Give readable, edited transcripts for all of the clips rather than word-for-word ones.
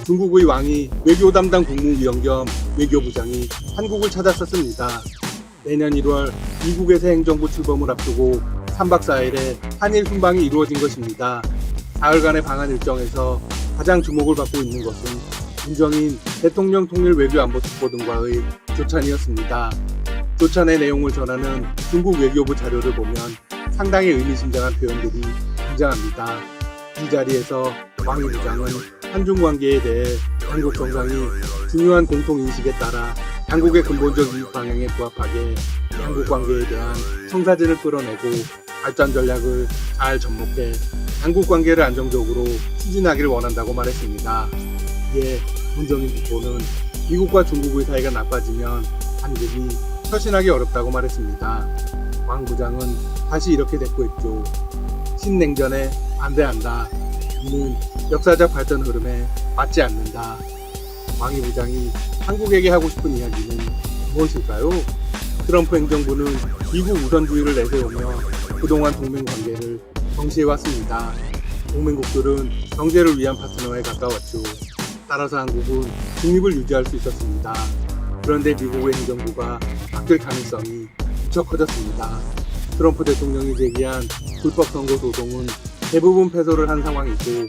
중국의 왕이 외교 담당 국무위원 겸 외교부장이 한국을 찾았었습니다. 내년 1월 미국에서 행정부 출범을 앞두고 3박 4일의 한일 순방이 이루어진 것입니다. 사흘간의 방한 일정에서 가장 주목을 받고 있는 것은 문정인 대통령 통일 외교안보 특보 등과의 조찬이었습니다. 조찬의 내용을 전하는 중국 외교부 자료를 보면 상당히 의미심장한 표현들이 등장합니다. 이 자리에서 왕이 부장은 한중 관계에 대해 양국 정상이 중요한 공통인식에 따라 양국의 근본적 이익 방향에 부합하게 양국 관계에 대한 청사진을 끌어내고 발전 전략을 잘 접목해 양국 관계를 안정적으로 추진하기를 원한다고 말했습니다. 이에 문정인 특보는 미국과 중국의 사이가 나빠지면 한국이 처신하기 어렵다고 말했습니다. 왕 부장은 다시 이렇게 대꾸했죠. 신냉전에 반대한다. 이는 역사적 발전 흐름에 맞지 않는다. 왕이 부장이 한국에게 하고 싶은 이야기는 무엇일까요? 트럼프 행정부는 미국 우선주의를 내세우며 그동안 동맹 관계를 정시해왔습니다. 동맹국들은 경제를 위한 파트너에 가까웠죠. 따라서 한국은 중립을 유지할 수 있었습니다. 그런데 미국의 행정부가 바뀔 가능성이 무척 커졌습니다. 트럼프 대통령이 제기한 불법 선거 소송은 대부분 패소를 한 상황이고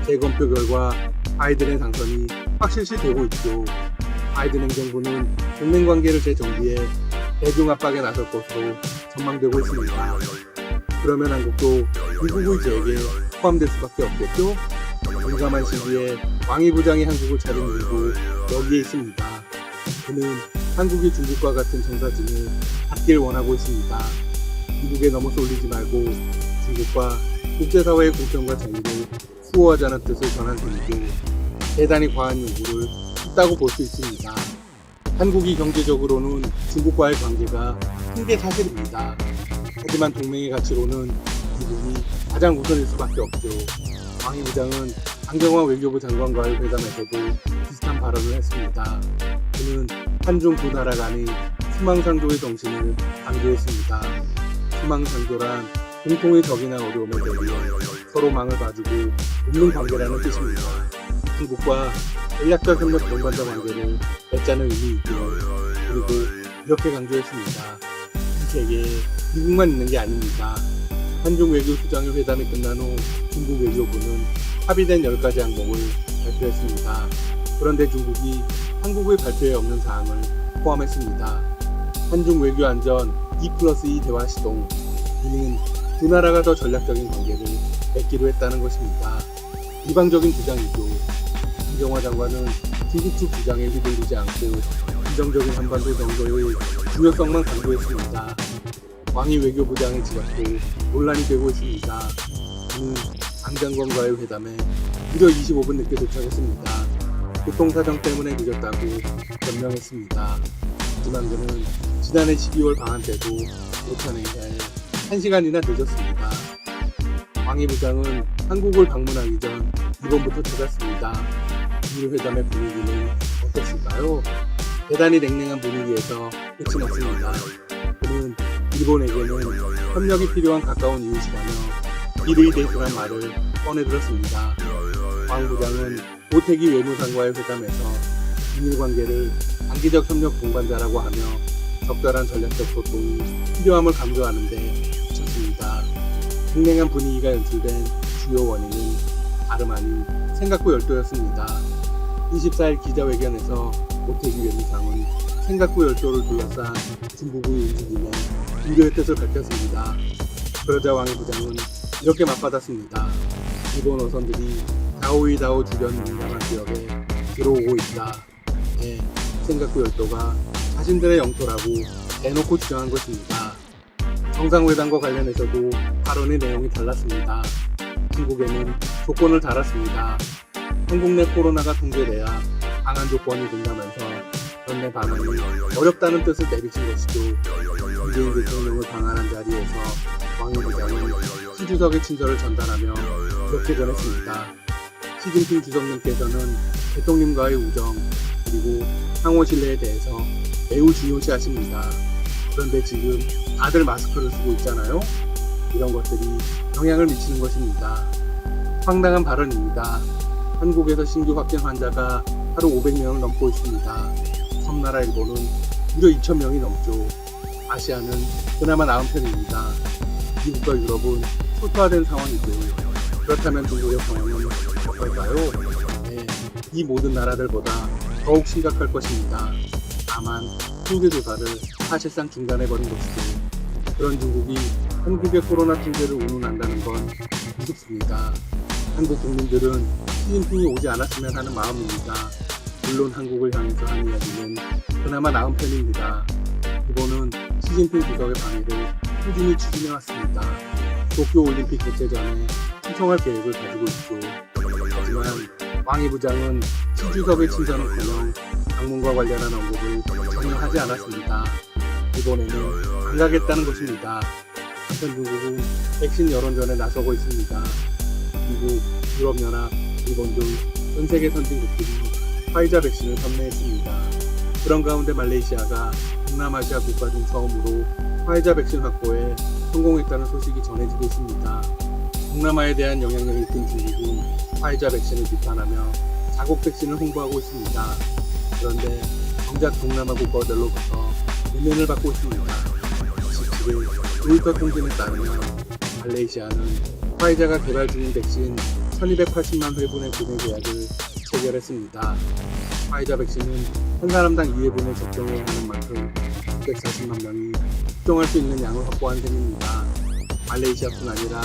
재검표 결과 바이든의 당선이 확실시 되고 있죠. 바이든 행정부는 동맹 관계를 재정비해 대중 압박에 나설 것으로 전망되고 있습니다. 그러면 한국도 미국의 제에게 포함될 수밖에 없겠죠? 민감한 시기에 왕이 부장이 한국을 찾은 이유도 여기에 있습니다. 그는 한국이 중국과 같은 청사진을 갖길 원하고 있습니다. 미국에 너무 쏠리지 말고 중국과 국제사회의 공평과 정의를 수호하자는 뜻을 전한 셈이고 대단히 과한 요구를 했다고 볼 수 있습니다. 한국이 경제적으로는 중국과의 관계가 큰 게 사실입니다. 하지만 동맹의 가치로는 미국이 가장 우선일 수밖에 없죠. 왕이 부장은 강경화 외교부 장관과의 회담에서도 비슷한 발언을 했습니다. 그는 한중 두 나라 간의 희망상조의 정신을 강조했습니다. 희망상조란 공통의 적이나 어려움에 대비해 서로 망을 봐주고 돕는 관계라는 뜻입니다. 중국과 전략적 협력 동반자 관계를 맺자는 의미이고요. 그리고 이렇게 강조했습니다. 이 세계에 미국만 있는 게 아닙니다. 한중 외교 수장의 회담이 끝난 후 중국 외교부는 합의된 10가지 항목을 발표했습니다. 그런데 중국이 한국의 발표에 없는 사항을 포함했습니다. 한중 외교 안전 2+2 대화 시동, 이는 두 나라가 더 전략적인 관계를 맺기로 했다는 것입니다. 이방적인 주장이죠. 강경화 장관은 중국 측 주장에 휘둘리지 않고 긍정적인 한반도 정도의 중요성만 강조했습니다. 왕이 외교부장의 지각도 논란이 되고 있습니다. 그는 장 장관과의 회담에 무려 25분 늦게 도착했습니다. 교통사정 때문에 늦었다고 변명했습니다. 하지만 그는 지난해 12월 방한 때도 오찬 행사에 1시간이나 늦었습니다. 왕이 부장은 한국을 방문하기 전 일본부터 찾았습니다. 이 회담의 분위기는 어땠을까요? 대단히 냉랭한 분위기에서 끝이 났습니다. 그는 일본에게는 협력이 필요한 가까운 이웃이라며 일의 대수란 말을 꺼내들었습니다. 왕 부장은 오태기 외무상과의 회담에서 비밀 관계를 장기적 협력 동반자라고 하며 적절한 전략적 소통이 필요함을 강조하는데 그쳤습니다. 냉랭한 분위기가 연출된 주요 원인은 다름 아닌 생각구 열도였습니다. 24일 기자회견에서 오태기 외무상은 생각구 열도를 둘러싼 중국의 움직임에 우려의 뜻을 밝혔습니다. 그러자 왕이 부장은 이렇게 맞받았습니다. 일본 어선들이 다오이다오 주변 민감한 지역에 들어오고 있다. 네, 생각구 열도가 자신들의 영토라고 대놓고 주장한 것입니다. 정상회담과 관련해서도 발언의 내용이 달랐습니다. 중국에는 조건을 달았습니다. 한국 내 코로나가 통제돼야 방한 조건이 된다면서 그런 내 방한이 어렵다는 뜻을 내비친 것이죠. 문재인 대통령을 방한한 자리에서 왕이 부장은 시 주석의 친서를 전달하며 이렇게 전했습니다. 시진핑 주석님께서는 대통령과의 우정 그리고 상호 신뢰에 대해서 매우 중요시하십니다. 그런데 지금 다들 마스크를 쓰고 있잖아요. 이런 것들이 영향을 미치는 것입니다. 황당한 발언입니다. 한국에서 신규 확진 환자가 하루 500명을 넘고 있습니다. 섬나라 일본은 무려 2,000명이 넘죠. 아시아는 그나마 나은 편입니다. 미국과 유럽은 초토화된 상황이고, 그렇다면 중국의 상황은 어떨까요? 네, 이 모든 나라들보다 더욱 심각할 것입니다. 다만 통계 조사를 사실상 중단해버린 것이죠. 그런 중국이 한국의 코로나 통제를 운운한다는 건 우습습니다. 한국 국민들은 시진핑이 오지 않았으면 하는 마음입니다. 물론 한국을 향해서 하는 이야기는 그나마 나은 편입니다. 일본은 시진핑 주석의 방해를 꾸준히 추진해왔습니다. 도쿄올림픽 개최 전에 신청할 계획을 가지고 있죠. 하지만 왕이 부장은 시 주석의 친선은커녕 방문과 관련한 언급을 전혀 하지 않았습니다. 이번에는 안 가겠다는 것입니다. 한편 중국은 백신 여론전에 나서고 있습니다. 미국, 유럽연합, 일본 등 전 세계 선진국들이 화이자 백신을 판매했습니다. 그런 가운데 말레이시아가 동남아시아 국가 중 처음으로 화이자 백신 확보에 성공했다는 소식이 전해지고 있습니다. 동남아에 대한 영향력이 큰 중국은 화이자 백신을 비판하며 자국 백신을 홍보하고 있습니다. 그런데 정작 동남아 국가들로부터 문면을 받고 있습니다. 27일 로이터 통신에 따르면 말레이시아는 화이자가 개발 중인 백신 1280만 회분의 구매 계약을 체결했습니다. 화이자 백신은 한 사람당 2회분을 접종해야 하는 만큼 640만 명이 접종할 수 있는 양을 확보한 셈입니다. 말레이시아뿐 아니라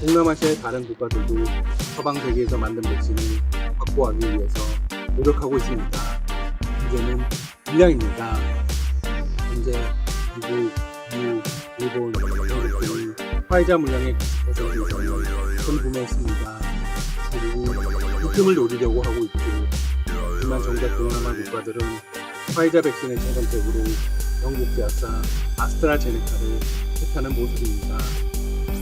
동남아시아의 다른 국가들도 서방 세계에서 만든 백신을 확보하기 위해서 노력하고 있습니다. 문제는 물량입니다. 현재 미국, 미국, 일본, 영국 등이 화이자 물량의 90% 이상을 선구매했습니다. 그리고 이 틈을 노리려고 하고 있죠. 하지만 정작 동남아 국가들은 화이자 백신의 최선택으로 영국 제약사 아스트라제네카를 택하는 모습입니다.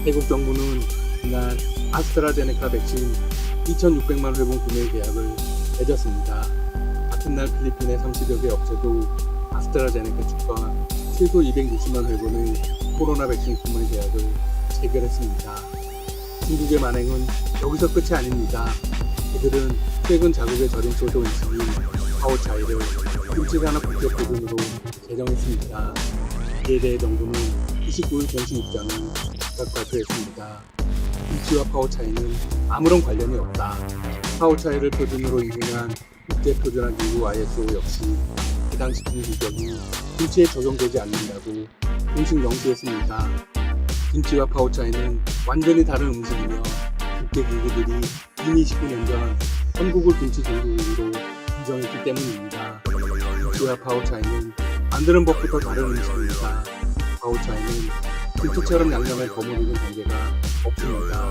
태국 정부는 이날 아스트라제네카 백신 2,600만 회분 구매 계약을 맺었습니다. 같은 날 필리핀의 30여 개 업체도 아스트라제네카 측과 최소 260만 회분의 코로나 백신 구매 계약을 체결했습니다. 중국의 만행은 여기서 끝이 아닙니다. 그들은 최근 자국의 절임 채소 음식인 파오차이를 김치산업 국제표준으로 제정했습니다. 이에 대해 정부는 29일 공식 입장을 즉각 발표했습니다. 김치와 파오차이는 아무런 관련이 없다. 파오차이를 표준으로 인증한 국제표준화기구 ISO 역시 해당 식품 규격이 김치에 적용되지 않는다고 공식 명시했습니다. 김치와 파오차이는 완전히 다른 음식이며 국제기구들이 이미 19년 전 한국을 김치 종주국으로 인정했기 때문입니다. 김치와 파오차이는 만드는 법부터 다른 음식입니다. 파오차이는 김치처럼 양념에 버무리는 단계가 없습니다.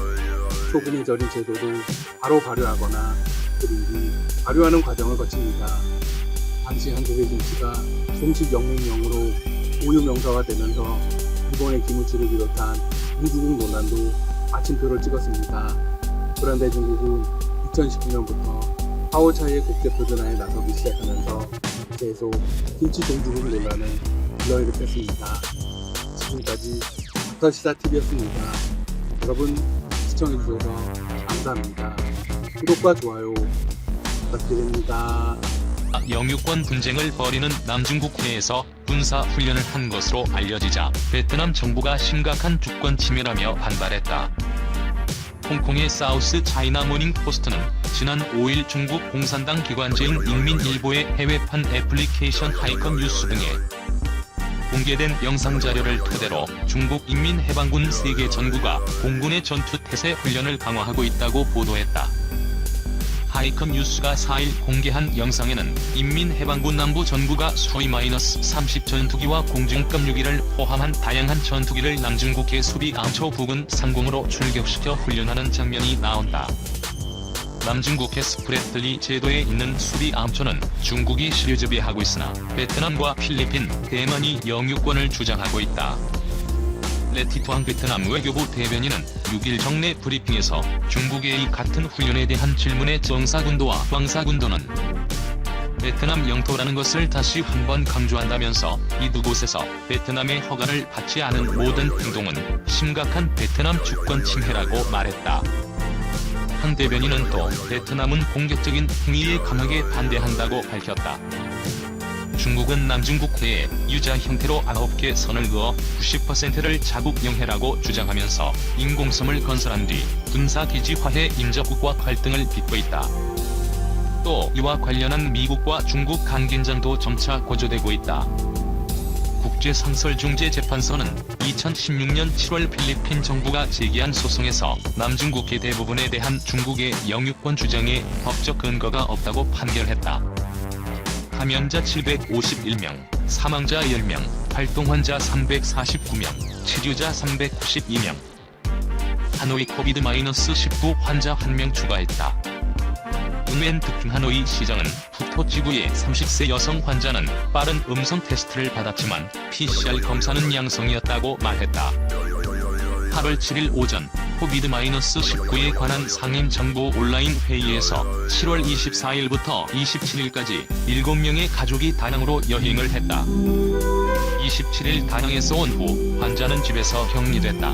소금이 절인 채소를 바로 발효하거나 그린 뒤 발효하는 과정을 거칩니다. 당시 한국의 김치가 공식 영문명으로 오유 명사화되면서 일본의 기무치를 비롯한 민주국 논란도 마침표를 찍었습니다. 그런데 중국은 2019년부터 파오차이의 국제표준화에 나서기 시작하면서 계속 김치 종주국 논란을 불러일으켰습니다. 지금까지 닥터시사TV였습니다. 여러분 시청해주셔서 감사합니다. 구독과 좋아요 부탁드립니다. 영유권 분쟁을 벌이는 남중국 해에서 군사 훈련을 한 것으로 알려지자 베트남 정부가 심각한 주권 침해라며 반발했다. 홍콩의 사우스 차이나 모닝 포스트는 지난 5일 중국 공산당 기관지인 인민일보의 해외판 애플리케이션 하이컴 뉴스 등에 공개된 영상자료를 토대로 중국 인민해방군 세계 전구가 공군의 전투 태세 훈련을 강화하고 있다고 보도했다. 하이컴 뉴스가 4일 공개한 영상에는 인민해방군 남부 전구가 수호이 -30 전투기와 공중급 유기를 포함한 다양한 전투기를 남중국해 수비 암초 부근 상공으로 출격시켜 훈련하는 장면이 나온다. 남중국해 스프래틀리 제도에 있는 수비 암초는 중국이 실유지배하고 있으나 베트남과 필리핀, 대만이 영유권을 주장하고 있다. 레티투앙 베트남 외교부 대변인은 6일 정례 브리핑에서 중국의 이 같은 훈련에 대한 질문에 정사군도와 황사군도는 베트남 영토라는 것을 다시 한번 강조한다면서 이 두 곳에서 베트남의 허가를 받지 않은 모든 행동은 심각한 베트남 주권 침해라고 말했다. 탕 대변인은 또 베트남은 공격적인 행위에 강하게 반대한다고 밝혔다. 중국은 남중국해에 유자 형태로 9개 선을 그어 90%를 자국 영해라고 주장하면서 인공섬을 건설한 뒤 군사기지화해 인접국과 갈등을 빚고 있다. 또 이와 관련한 미국과 중국 강긴장도 점차 고조되고 있다. 국제상설중재재판소는 2016년 7월 필리핀 정부가 제기한 소송에서 남중국해 대부분에 대한 중국의 영유권 주장에 법적 근거가 없다고 판결했다. 감염자 751명, 사망자 10명, 활동환자 349명, 치료자 392명. 하노이 코비드-19 환자 1명 추가했다. 은웬 특중 하노이 시장은 푸토지구의 30세 여성 환자는 빠른 음성 테스트를 받았지만 PCR 검사는 양성이었다고 말했다. 8월 7일 오전 코비드-19에 관한 상임 정보 온라인 회의에서 7월 24일부터 27일까지 7명의 가족이 다낭으로 여행을 했다. 27일 다낭에서 온 후 환자는 집에서 격리됐다.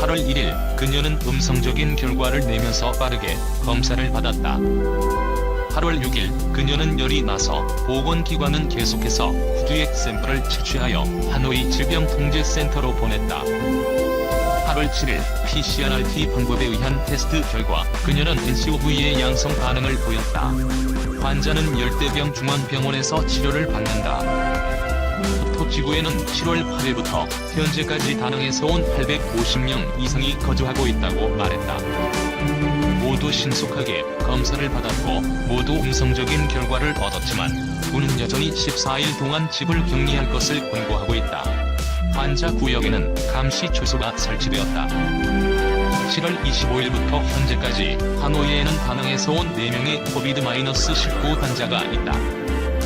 8월 1일 그녀는 음성적인 결과를 내면서 빠르게 검사를 받았다. 8월 6일 그녀는 열이 나서 보건기관은 계속해서 후두액 샘플을 채취하여 하노이 질병통제센터로 보냈다. 8월 7일 PCR-RT 방법에 의한 테스트 결과 그녀는 NCOV의 양성 반응을 보였다. 환자는 열대병 중앙병원에서 치료를 받는다. 푸토지구에는 7월 8일부터 현재까지 다낭에서 온 850명 이상이 거주하고 있다고 말했다. 모두 신속하게 검사를 받았고 모두 음성적인 결과를 얻었지만 군은 여전히 14일 동안 집을 격리할 것을 권고하고 있다. 환자 구역에는 감시 초소가 설치되었다. 7월 25일부터 현재까지 하노이에는 다낭에서 온 4명의 코비드-19 환자가 있다.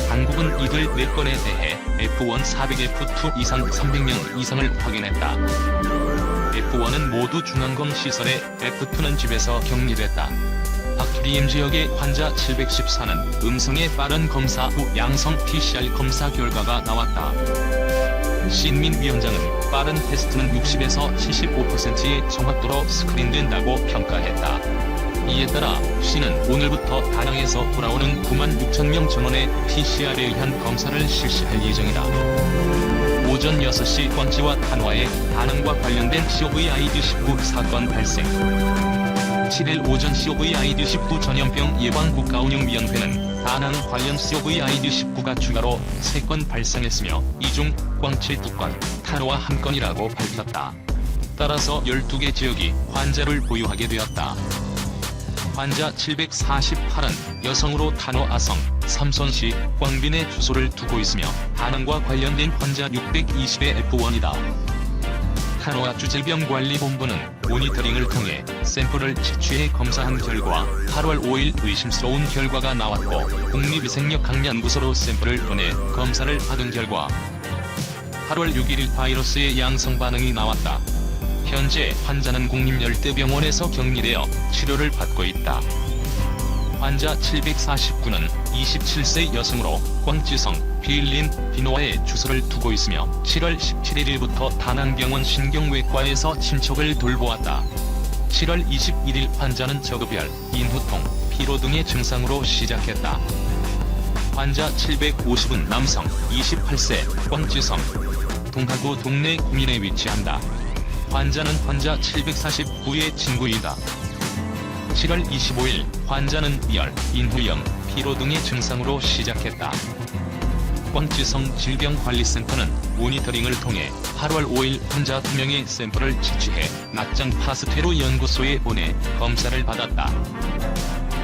당국은 이들 4건에 대해 F1 400F2 이상 300명 이상을 확인했다. F1은 모두 중앙검 시설에, F2는 집에서 격리됐다. 박트리엠 지역의 환자 714는 음성의 빠른 검사 후 양성 PCR 검사 결과가 나왔다. 신민 위원장은 빠른 테스트는 60에서 75%의 정확도로 스크린된다고 평가했다. 이에 따라 시는 오늘부터 다낭에서 돌아오는 9만 6천 명 전원의 PCR에 의한 검사를 실시할 예정이다. 오전 6시 광지와 탄화에 다낭과 관련된 COVID-19 사건 발생. 7일 오전 COVID-19 전염병 예방국가운영위원회는 다낭 관련 COVID-19가 추가로 3건 발생했으며 이 중 광치 2건, 탄화 1건이라고 밝혔다. 따라서 12개 지역이 환자를 보유하게 되었다. 환자 748은 여성으로 탄화 아성, 삼선시, 광빈에 주소를 두고 있으며 다낭과 관련된 환자 620의 F1이다. 탄화 주질병관리본부는 모니터링을 통해 샘플을 채취해 검사한 결과 8월 5일 의심스러운 결과가 나왔고 국립위생력학연구소로 샘플을 보내 검사를 받은 결과 8월 6일 바이러스의 양성 반응이 나왔다. 현재 환자는 국립열대병원에서 격리되어 치료를 받고 있다. 환자 749는 27세 여성으로 광지성, 빌린, 비노아에 주소를 두고 있으며 7월 17일부터 다낭병원 신경외과에서 친척을 돌보았다. 7월 21일 환자는 저급열, 인후통, 피로 등의 증상으로 시작했다. 환자 750은 남성, 28세, 광지성, 동하구 동네 구민에 위치한다. 환자는 환자 749의 친구이다. 7월 25일 환자는 열, 인후염, 피로 등의 증상으로 시작했다. 광지성 질병관리센터는 모니터링을 통해 8월 5일 환자 2명의 샘플을 채취해 낙장 파스테로 연구소에 보내 검사를 받았다.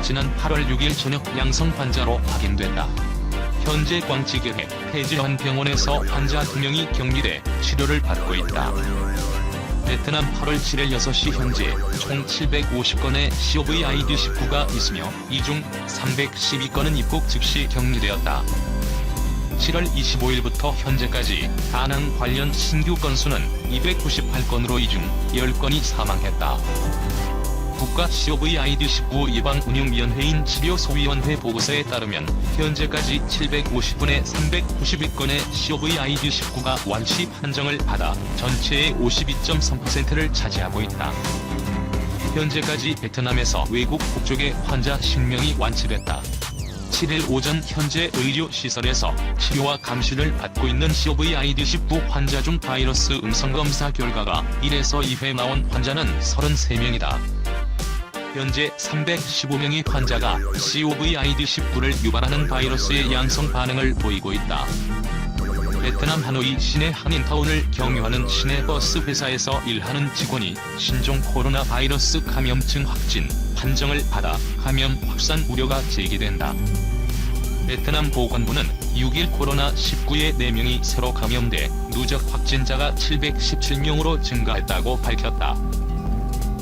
지난 8월 6일 저녁 양성 환자로 확인됐다. 현재 광지계획 폐지현 병원에서 환자 2명이 격리돼 치료를 받고 있다. 베트남 8월 7일 6시 현재 총 750건의 COVID-19가 있으며 이 중 312건은 입국 즉시 격리되었다. 7월 25일부터 현재까지 다낭 관련 신규 건수는 298건으로 이 중 10건이 사망했다. 국가 COVID-19 예방운영위원회인 치료소위원회 보고서에 따르면 현재까지 750분의 391건의 COVID-19가 완치 판정을 받아 전체의 52.3%를 차지하고 있다. 현재까지 베트남에서 외국 국적의 환자 10명이 완치됐다. 7일 오전 현재 의료시설에서 치료와 감시를 받고 있는 COVID-19 환자 중 바이러스 음성검사 결과가 1에서 2회 나온 환자는 33명이다. 현재 315명의 환자가 COVID-19를 유발하는 바이러스의 양성 반응을 보이고 있다. 베트남 하노이 시내 한인타운을 경유하는 시내버스 회사에서 일하는 직원이 신종 코로나 바이러스 감염증 확진 판정을 받아 감염 확산 우려가 제기된다. 베트남 보건부는 6일 코로나19에 4명이 새로 감염돼 누적 확진자가 717명으로 증가했다고 밝혔다.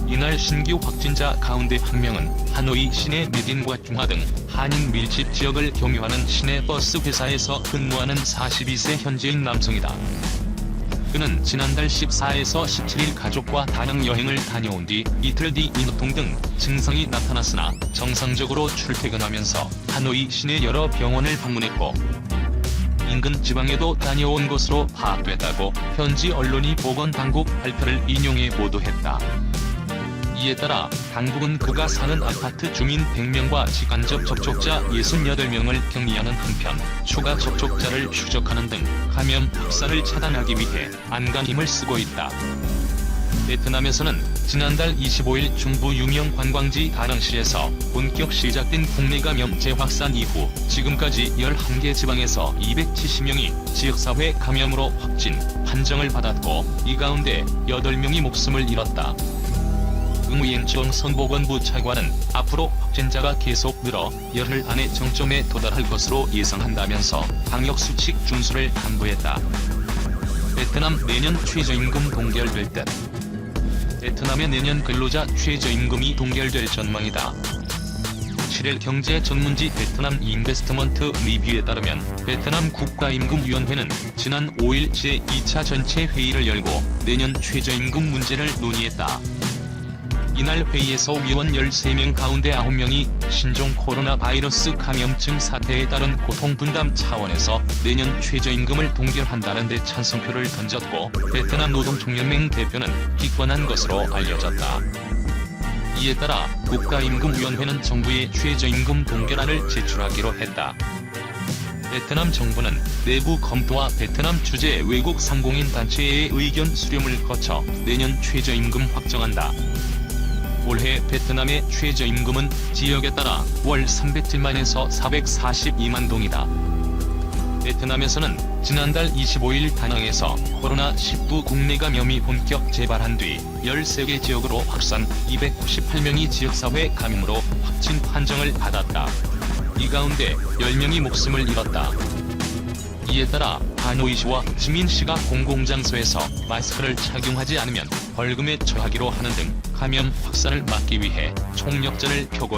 이날 신규 확진자 가운데 1명은 하노이 시내 미딘과 중화 등 한인 밀집 지역을 경유하는 시내버스 회사에서 근무하는 42세 현지인 남성이다. 그는 지난달 14에서 17일 가족과 다낭 여행을 다녀온 뒤 이틀 뒤 인후통 등 증상이 나타났으나 정상적으로 출퇴근하면서 하노이 시내 여러 병원을 방문했고 인근 지방에도 다녀온 것으로 파악됐다고 현지 언론이 보건당국 발표를 인용해 보도했다. 이에 따라 당국은 그가 사는 아파트 주민 100명과 직간접 접촉자 68명을 격리하는 한편 추가 접촉자를 추적하는 등 감염 확산을 차단하기 위해 안간힘을 쓰고 있다. 베트남에서는 지난달 25일 중부 유명 관광지 다낭시에서 본격 시작된 국내 감염 재확산 이후 지금까지 11개 지방에서 270명이 지역사회 감염으로 확진, 판정을 받았고 이 가운데 8명이 목숨을 잃었다. 응우옌치원 보건부 차관은 앞으로 확진자가 계속 늘어 열흘 안에 정점에 도달할 것으로 예상한다면서 방역수칙 준수를 당부했다. 베트남 내년 최저임금 동결될 듯. 베트남의 내년 근로자 최저임금이 동결될 전망이다. 7일 경제 전문지 베트남 인베스트먼트 리뷰에 따르면 베트남 국가임금위원회는 지난 5일 제2차 전체 회의를 열고 내년 최저임금 문제를 논의했다. 이날 회의에서 위원 13명 가운데 9명이 신종 코로나 바이러스 감염증 사태에 따른 고통 분담 차원에서 내년 최저임금을 동결한다는 데 찬성표를 던졌고 베트남 노동총연맹 대표는 기권한 것으로 알려졌다. 이에 따라 국가임금위원회는 정부에 최저임금 동결안을 제출하기로 했다. 베트남 정부는 내부 검토와 베트남 주재 외국 상공인 단체의 의견 수렴을 거쳐 내년 최저임금 확정한다. 올해 베트남의 최저임금은 지역에 따라 월 307만에서 442만 동이다. 베트남에서는 지난달 25일 다낭에서 코로나19 국내 감염이 본격 재발한 뒤 13개 지역으로 확산, 298명이 지역사회 감염으로 확진 판정을 받았다. 이 가운데 10명이 목숨을 잃었다. 이에 따라 하노이시와 지민시가 공공장소에서 마스크를 착용하지 않으면 벌금에 처하기로 하는 등 감염 확산을 막기 위해 총력전을 펴고